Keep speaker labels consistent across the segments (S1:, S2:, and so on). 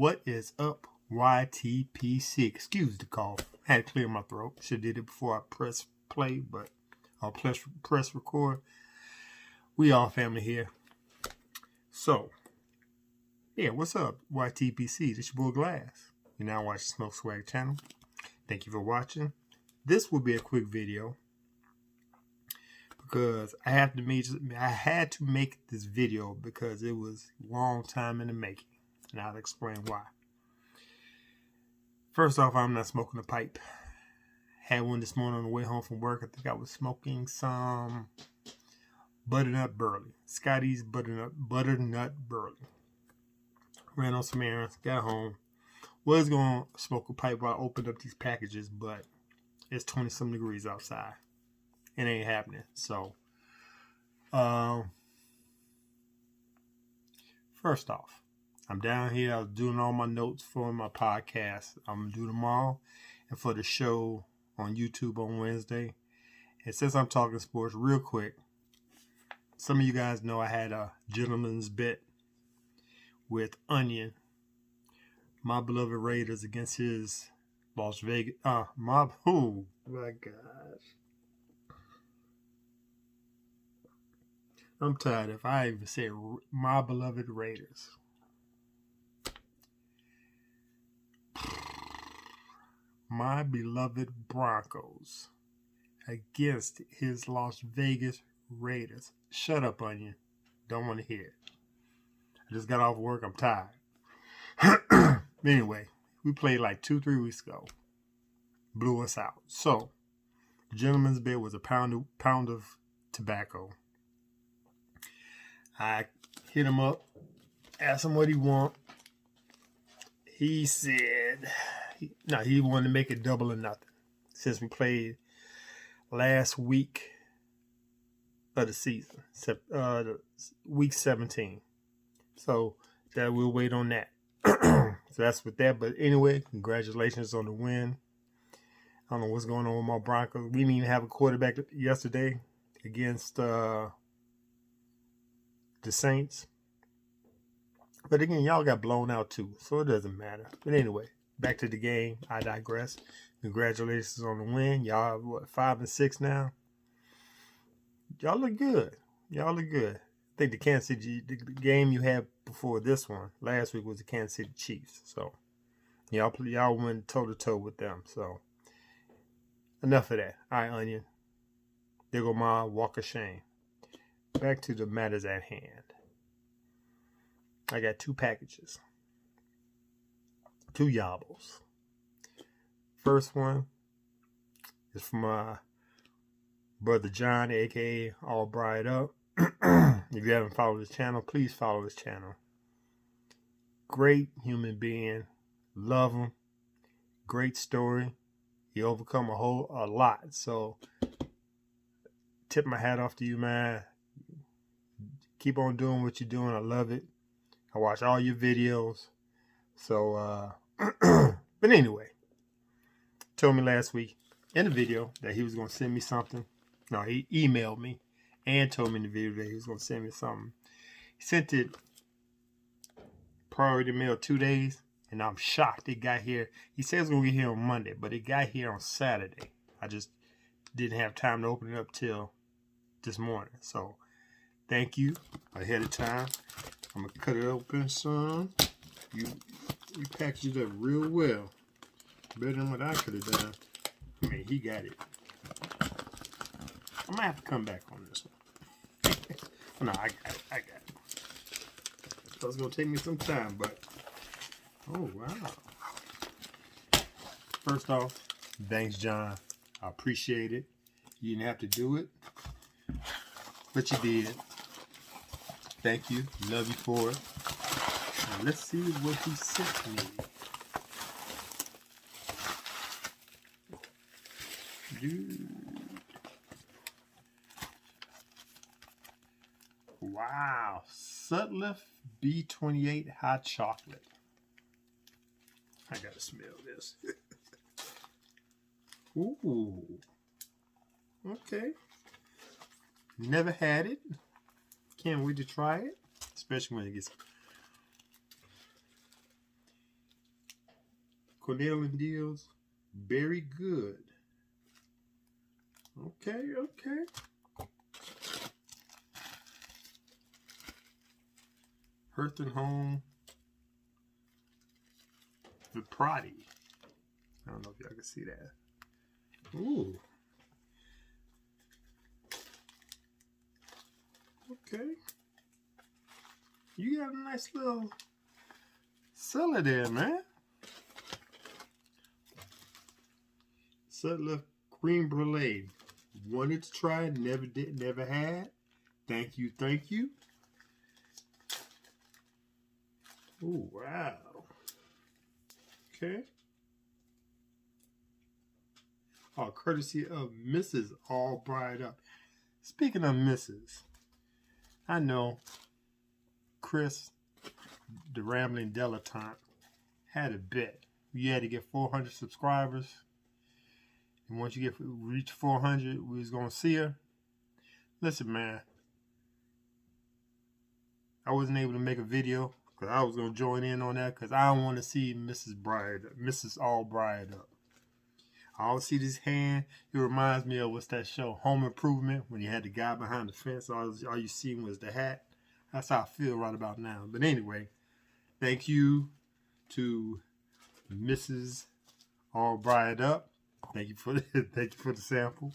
S1: What is up, YTPC? Excuse the cough. I had to clear my throat. Should have did it before I press play, but I'll press record. We all family here. So, yeah, what's up, YTPC? This your boy Glass. You now watch the Smoke Swag channel. Thank you for watching. This will be a quick video because I had to make this video because it was a long time in the making, and I'll explain why. First off, I'm not smoking a pipe. Had one this morning on the way home from work. I think I was smoking some butternut burley. Scotty's butternut burley. Ran on some errands, got home. Was going to smoke a pipe while I opened up these packages, but it's 20-some degrees outside. It ain't happening. So, first off, I'm down here. I was doing all my notes for my podcast. I'm going to do them all. And for the show on YouTube on Wednesday. And since I'm talking sports real quick, some of you guys know I had a gentleman's bet with Onion, my beloved Raiders, against his Las Vegas. Oh my gosh. I'm tired if I even say my beloved Raiders. My beloved Broncos against his Las Vegas Raiders. Shut up, Onion. Don't want to hear it. I just got off work. I'm tired. Anyway, we played like 2-3 weeks ago. Blew us out. So, the gentleman's bet was a pound of tobacco. I hit him up, asked him what he want. He said, he wanted to make it double or nothing. Since we played last week of the season, week 17. So that we'll wait on that. So that's with that. But anyway, congratulations on the win. I don't know what's going on with my Broncos. We didn't even have a quarterback yesterday against the Saints. But again, y'all got blown out too, so it doesn't matter. But anyway, back to the game. I digress. Congratulations on the win. Y'all, what, 5-6 now? Y'all look good. Y'all look good. I think the Kansas City, the game you had before this one last week was the Kansas City Chiefs. So y'all went toe-to-toe with them. So enough of that. All right, Onion. There go my walk of shame. Back to the matters at hand. I got 2 packages. 2 YABOs. First one is from my brother John, a.k.a. All Bright Up. If you haven't followed his channel, please follow his channel. Great human being. Love him. Great story. He overcome a lot. So, tip my hat off to you, man. Keep on doing what you're doing. I love it. I watch all your videos. So, but anyway, told me last week in the video that he was going to send me something. No, he emailed me and told me in the video that he was going to send me something. He sent it priority mail 2 days, and I'm shocked it got here. He said it's going to get here on Monday, but it got here on Saturday. I just didn't have time to open it up till this morning. So, thank you ahead of time. I'm going to cut it open, son. You packaged it up real well. Better than what I could have done. I mean, he got it. I might have to come back on this one. No, I got it. So it's going to take me some time, but... Oh, wow. First off, thanks, John. I appreciate it. You didn't have to do it, but you did. Thank you. Love you for it. Now let's see what he sent me. Dude. Wow. Sutliff B28 hot chocolate. I gotta smell this. Ooh. Okay. Never had it. Can't wait to try it. Especially when it gets Cornell and Deals, Very Good. Okay, okay. Hearth and Home, The Proddy. I don't know if y'all can see that. Ooh. Okay. You got a nice little cellar there, man. Sutliff Cream Brulee. Wanted to try it, never did, never had. Thank you, thank you. Oh, wow. Okay. Oh, courtesy of Mrs. All Bride Up. Speaking of Mrs., I know Chris, the Rambling Dilettante, had a bet. You had to get 400 subscribers. And once you reach 400, we was going to see her. Listen, man. I wasn't able to make a video because I was going to join in on that because I don't want to see Mrs. All Bride Up. I always see this hand. It reminds me of what's that show, Home Improvement, when you had the guy behind the fence. All you seen was the hat. That's how I feel right about now. But anyway, thank you to Mrs. All Bride Up. Thank you for the sample.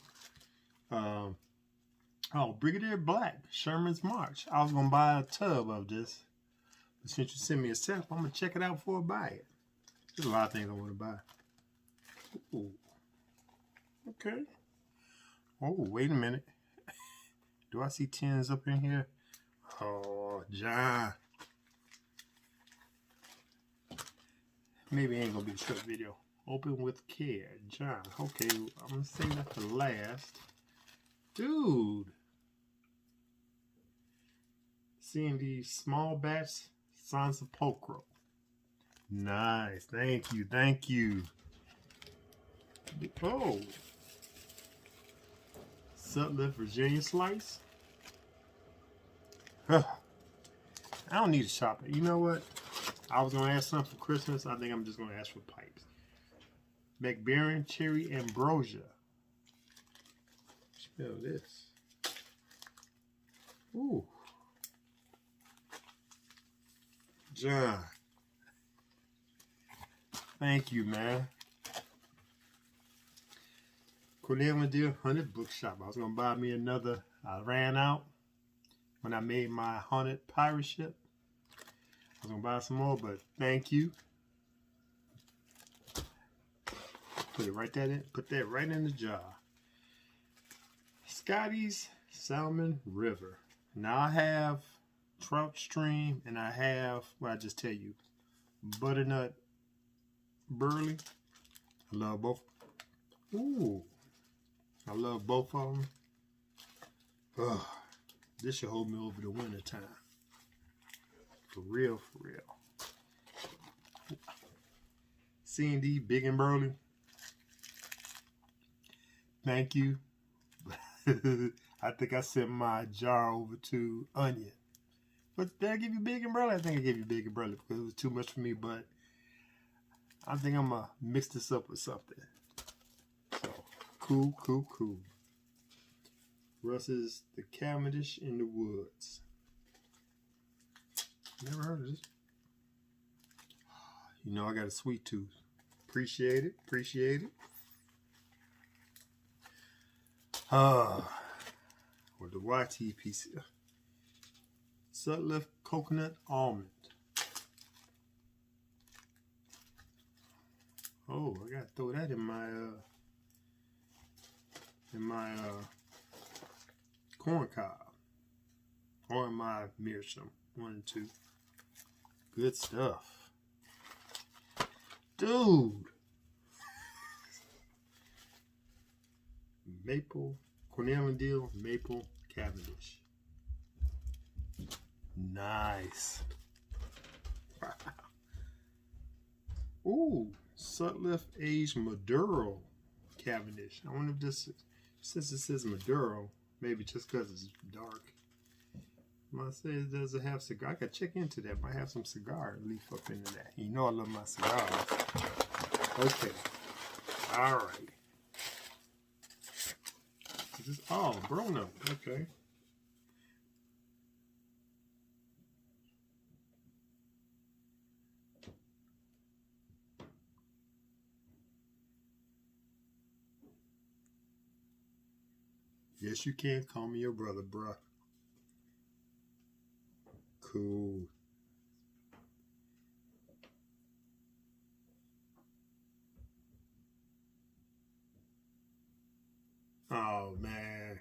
S1: Brigadier Black, Sherman's March. I was gonna buy a tub of this, but since you sent me a sample, I'm gonna check it out before I buy it. There's a lot of things I want to buy. Ooh. Okay. Oh, wait a minute. Do I see 10s up in here? Oh, John. Maybe it ain't gonna be a short video. Open with care, John. Okay, I'm gonna say that for last. Dude. Seeing these small batch Sons of Pokro. Nice. Thank you. Thank you. Oh. Sutliff Virginia Slice. I don't need to shop it. You know what? I was going to ask something for Christmas. I think I'm just going to ask for pipes. McBaron Cherry Ambrosia. Smell this. Ooh. John. Thank you, man. Cornell and Deal Haunted Bookshop. I was going to buy me another. I ran out when I made my haunted pirate ship. I was going to buy some more, but thank you. Put it right there in. Put that right in the jar. Scotty's Salmon River. Now I have Trout Stream and I have what I just tell you, Butternut Burley. I love both. Ooh, I love both of them. Oh, this should hold me over the winter time. For real, for real. C&D Big and Burley. Thank you. I think I sent my jar over to Onion. But did I give you Big and Burley? I think I gave you Big and Burley because it was too much for me, but I think I'm going to mix this up with something. So, cool, cool, cool. Russ's The Cavendish in the Woods. Never heard of this. You know I got a sweet tooth. Appreciate it, appreciate it. With the YTPC. Sutliff Coconut Almond. Oh, I gotta throw that in my corn cob. Or in my meerschaum. 1 and 2. Good stuff. Dude. Maple, Cornell and Deal, Maple Cavendish. Nice. Wow. Ooh, Sutliff Aged Maduro Cavendish. I wonder if this, since it says Maduro, maybe just because it's dark. I say it doesn't have cigar. I gotta check into that. Might have some cigar leaf up into that. You know I love my cigars. Okay. All right. This is all grown up. Okay. Yes, you can call me your brother, bruh. Cool. Oh, man.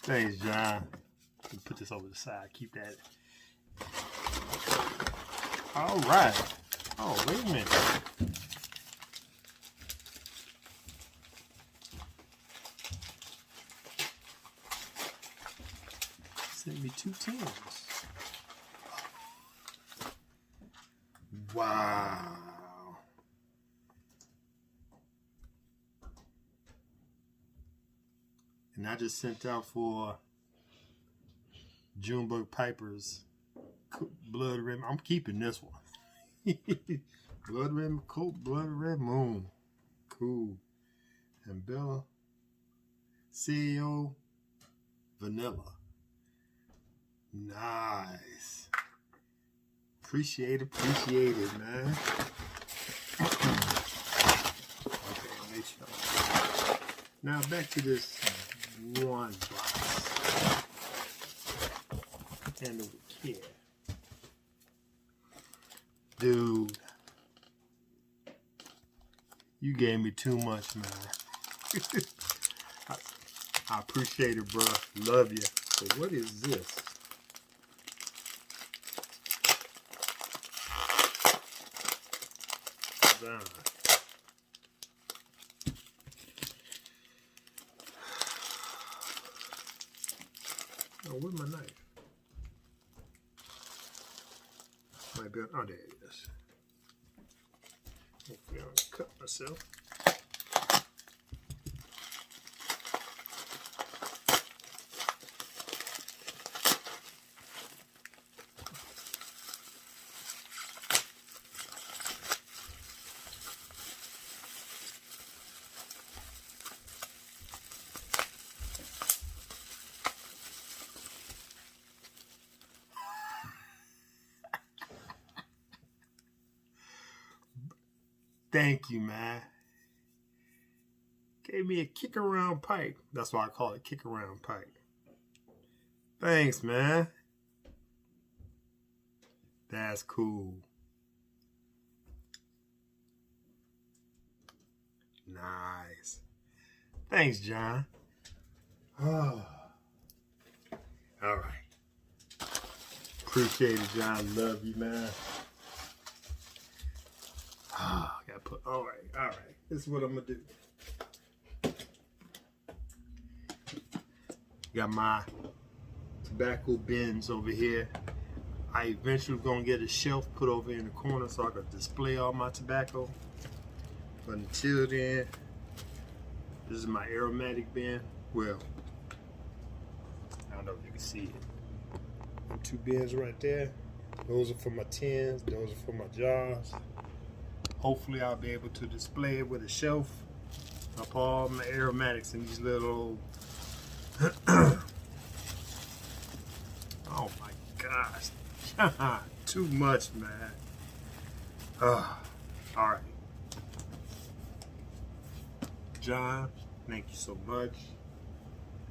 S1: Thanks, John. Put this over the side. Keep that. All right. Oh, wait a minute. Sent me 2 tins. Wow. And I just sent out for Junebug Piper's Blood Red. I'm keeping this one. Blood Red Coat, Blood Red Moon. Cool. And Bella CEO Vanilla. Nice. Appreciate it, man. Okay, make sure. Now back to this one box. Handle with care. Dude, you gave me too much, man. I appreciate it, bro. Love you. So what is this? Down. Oh, where's my knife? Might be. Oh, there it is. Hopefully, I don't cut myself. Thank you, man. Gave me a kick around pipe. That's why I call it kick around pipe. Thanks, man. That's cool. Nice. Thanks, John. Oh. All right. Appreciate it, John. Love you, man. Ah, gotta put. All right. This is what I'm gonna do. Got my tobacco bins over here. I eventually gonna get a shelf put over in the corner so I can display all my tobacco. But until then, this is my aromatic bin. Well, I don't know if you can see it. Them 2 bins right there. Those are for my tins. Those are for my jars. Hopefully I'll be able to display it with a shelf up all my aromatics in these little oh my gosh. Too much, man. Alright. John, thank you so much.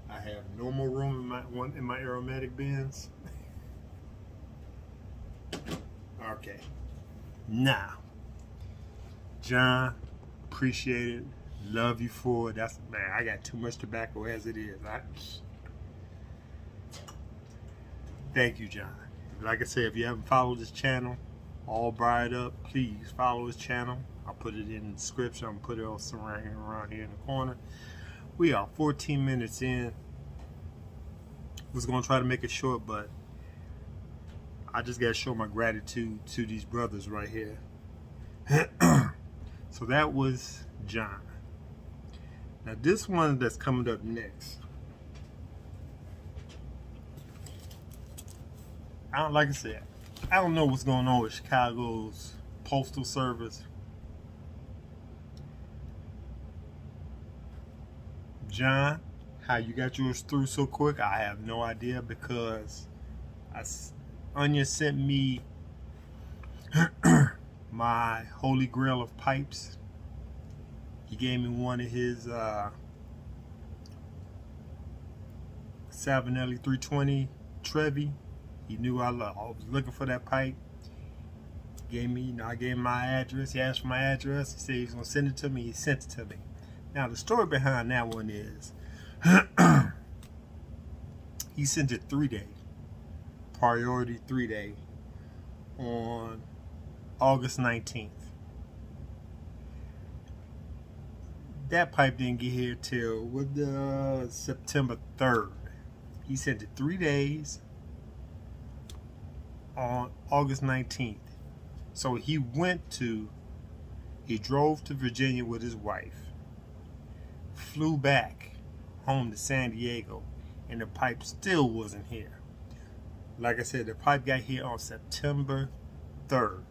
S1: I have no more room in my aromatic bins. Okay. Now, John, appreciate it. Love you for it. That's, man, I got too much tobacco as it is. Thank you, John. Like I said, if you haven't followed this channel, All Bried Up, please follow his channel. I'll put it in the description. I'll put it also around here in the corner. We are 14 minutes in. Was going to try to make it short, but I just got to show my gratitude to these brothers right here. So that was John. Now this one that's coming up next, like I said, I don't know what's going on with Chicago's postal service. John, how you got yours through so quick, I have no idea, because Onion sent me my holy grail of pipes. He gave me one of his Savinelli 320 Trevi. He knew I was looking for that pipe. Gave me, I gave him my address. He asked for my address. He said he was gonna send it to me. He sent it to me. Now the story behind that one is he sent it 3-day, priority 3-day, on August 19th. That pipe didn't get here till September 3rd. He sent it 3 days on August 19th. So he drove to Virginia with his wife, flew back home to San Diego, and the pipe still wasn't here. Like I said, the pipe got here on September 3rd.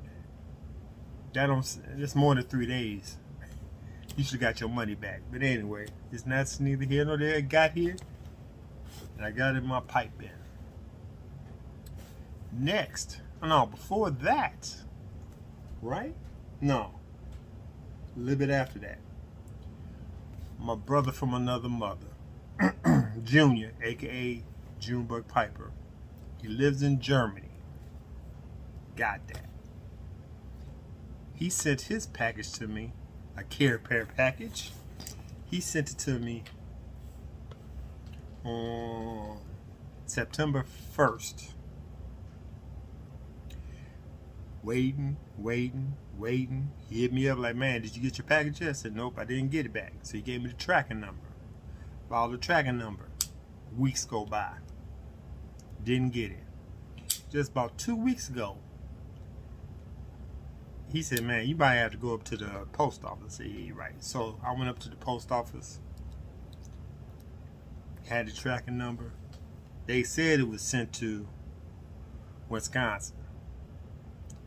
S1: That's more than 3 days. You should have got your money back. But anyway, it's neither here nor there. It got here, and I got it in my pipe bin. Next, no, before that, right? No, a little bit after that, my brother from another mother, Junior, aka Junebug Piper, he lives in Germany. Got that. He sent his package to me, a Care Pair package. He sent it to me on September 1st. Waiting. He hit me up like, man, did you get your package yet? I said, nope, I didn't get it back. So he gave me the tracking number. Followed the tracking number. Weeks go by. Didn't get it. Just about 2 weeks ago, he said, man, you might have to go up to the post office. I said, yeah, you're right. So I went up to the post office, had the tracking number. They said it was sent to Wisconsin.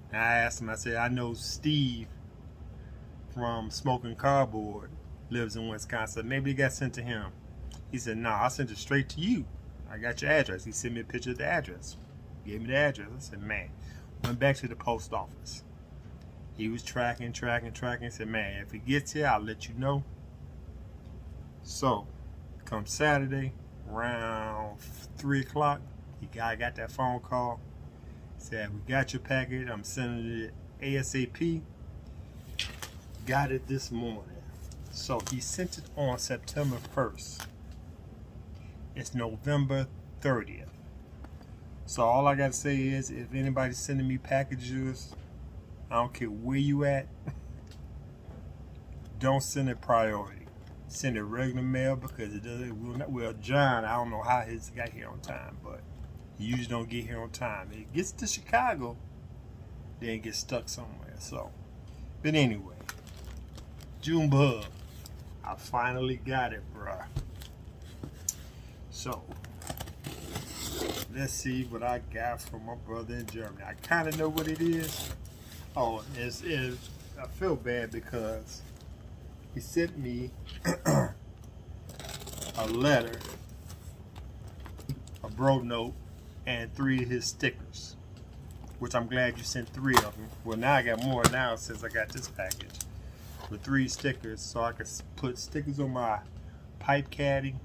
S1: And I asked him, I said, I know Steve from Smoking Cardboard lives in Wisconsin. Maybe it got sent to him. He said, no, I sent it straight to you. I got your address. He sent me a picture of the address. Gave me the address. I said, man. Went back to the post office. He was tracking. Said, man, if he gets here, I'll let you know. So, come Saturday, around 3 o'clock, I got that phone call. Said, we got your package. I'm sending it ASAP. Got it this morning. So, he sent it on September 1st. It's November 30th. So, all I got to say is, if anybody's sending me packages, I don't care where you at, don't send it priority. Send it regular mail, because it doesn't. Well, John, I don't know how his got here on time, but he usually don't get here on time. It gets to Chicago, then it gets stuck somewhere. So, but anyway, Junebug, I finally got it, bruh. So, let's see what I got from my brother in Germany. I kind of know what it is. Oh, I feel bad because he sent me a letter, a bro note, and 3 of his stickers, which I'm glad you sent 3 of them. Well, now I got more now since I got this package with 3 stickers, so I can put stickers on my pipe caddy,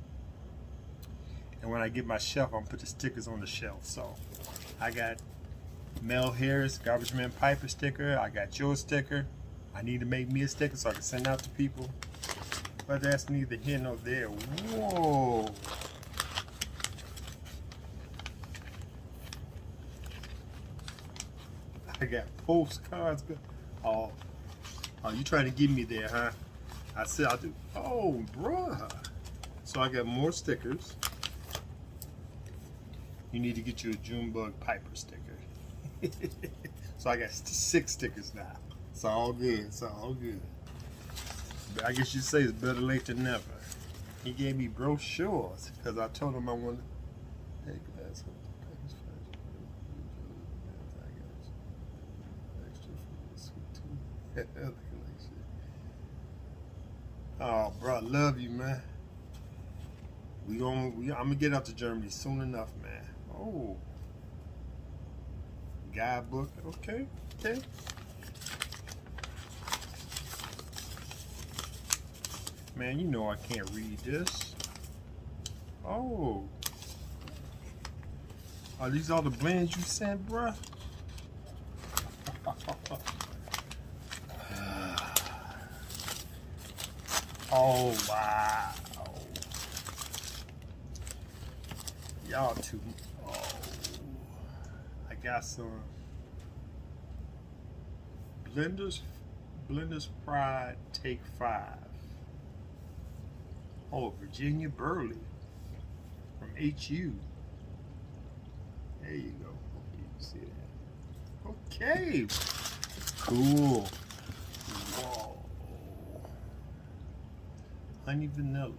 S1: and when I get my shelf, I'm gonna put the stickers on the shelf. So I got Mel Harris Garbage Man Piper sticker. I got your sticker. I need to make me a sticker so I can send out to people. But that's neither here nor there. Whoa. I got postcards. Oh, you trying to get me there, huh? I said I do. Oh, bruh. So I got more stickers. You need to get you a Junebug Piper sticker. So I got 6 stickers now. It's all good. It's all good. But I guess you'd say it's better late than never. He gave me brochures because I told him I wanted. Hey, guys. Oh, bro, I love you, man. I'm gonna get up to Germany soon enough, man. Oh, guidebook. Okay, okay. Man, you know I can't read this. Oh, are these all the blends you sent, bruh? Oh, wow. Y'all too. Oh, I got some Blenders Pride Take 5. Oh, Virginia Burley from HU. There you go. Okay, you can see that. Okay. Cool. Whoa. Honey vanilla.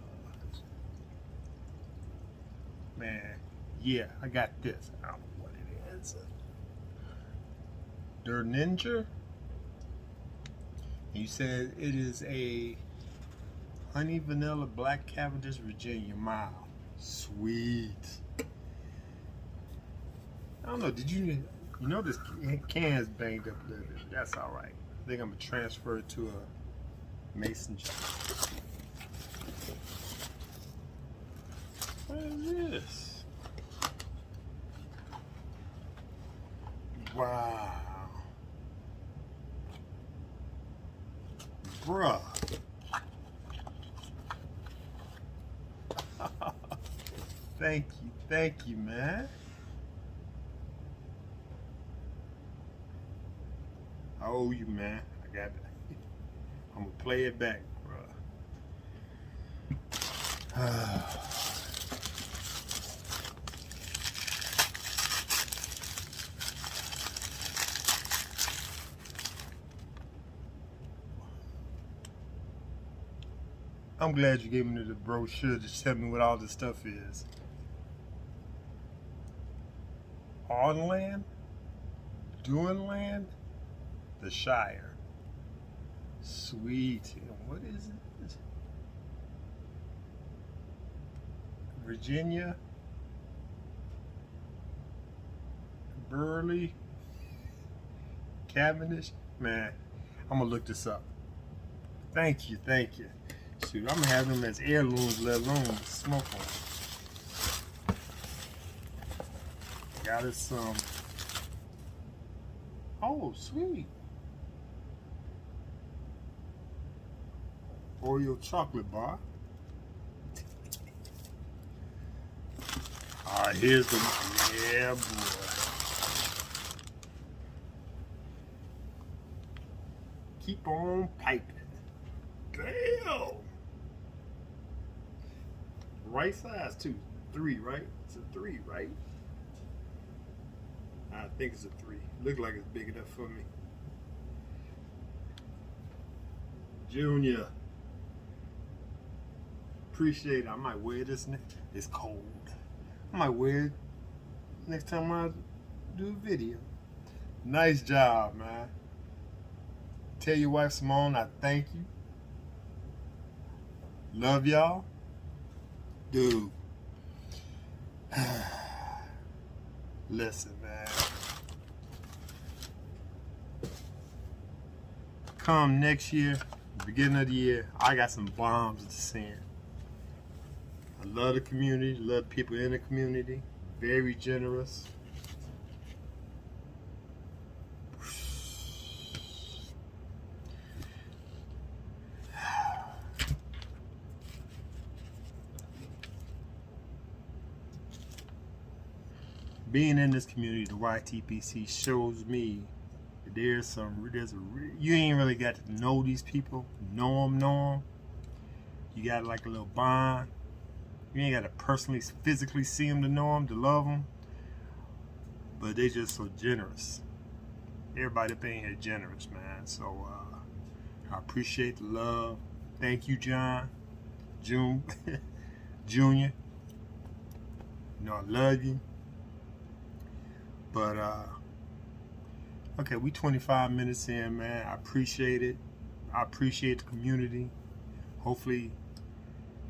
S1: Man, yeah, I got this. I don't know what it is. Der Ninja. You said it is a honey vanilla black Cavendish Virginia mild. Sweet. I don't know. Did you know this can's banged up a little bit? That's all right. I think I'm gonna transfer it to a mason jar. What is this? Wow. Bruh. Thank you, man. I owe you, man. I got it. I'm gonna play it back, bruh. I'm glad you gave me the brochure to tell me what all this stuff is. On land, doing land, the Shire. Sweet. And what is it? Virginia, Burley, Cavendish. Man, I'm gonna look this up. Thank you. Shoot, I'm gonna have them as heirlooms, let alone smoke them. Got us some. Oh, sweet. Oreo chocolate bar. Here's the. Yeah, boy. Keep on piping. Damn. Right size too. 3, right? It's a 3, right? I think it's a 3. Look like it's big enough for me. Junior. Appreciate it. I might wear this next. It's cold. I might wear it next time I do a video. Nice job, man. Tell your wife Simone I thank you. Love y'all. Dude. Listen, man. Come next year, beginning of the year, I got some bombs to send. I love the community, love people in the community. Very generous. Being in this community, the YTPC shows me that you ain't really got to know these people, know them. You got like a little bond. You ain't got to personally, physically see them to know them, to love them. But they just so generous. Everybody up in here generous, man. So I appreciate the love. Thank you, John, Junior. You know I love you. But Okay, we 25 minutes in, man. I appreciate it. I appreciate the community. Hopefully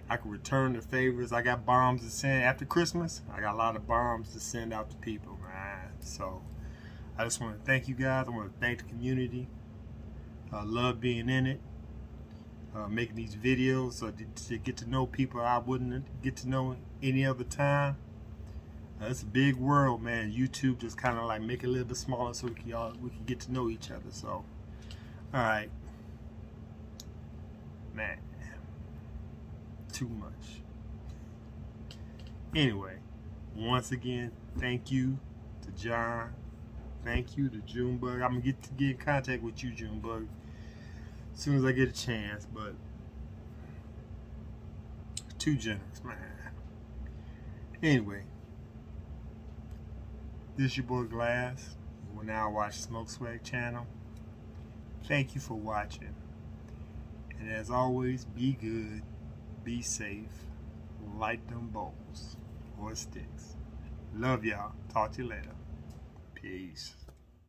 S1: I can return the favors. I got bombs to send after Christmas. I got a lot of bombs to send out to people, man. So I just want to thank you guys. I want to thank the community. I love being in it, making these videos to get to know people I wouldn't get to know any other time. It's a big world, man. YouTube just kind of like make it a little bit smaller so we can get to know each other. So, all right, man, too much. Anyway, once again, thank you to John. Thank you to Junebug. I'm gonna get in contact with you, Junebug, as soon as I get a chance. But too generous, man. Anyway. This is your boy Glass. You will now watch Smoke Swag channel. Thank you for watching. And as always, be good, be safe, light them bowls or sticks. Love y'all. Talk to you later. Peace.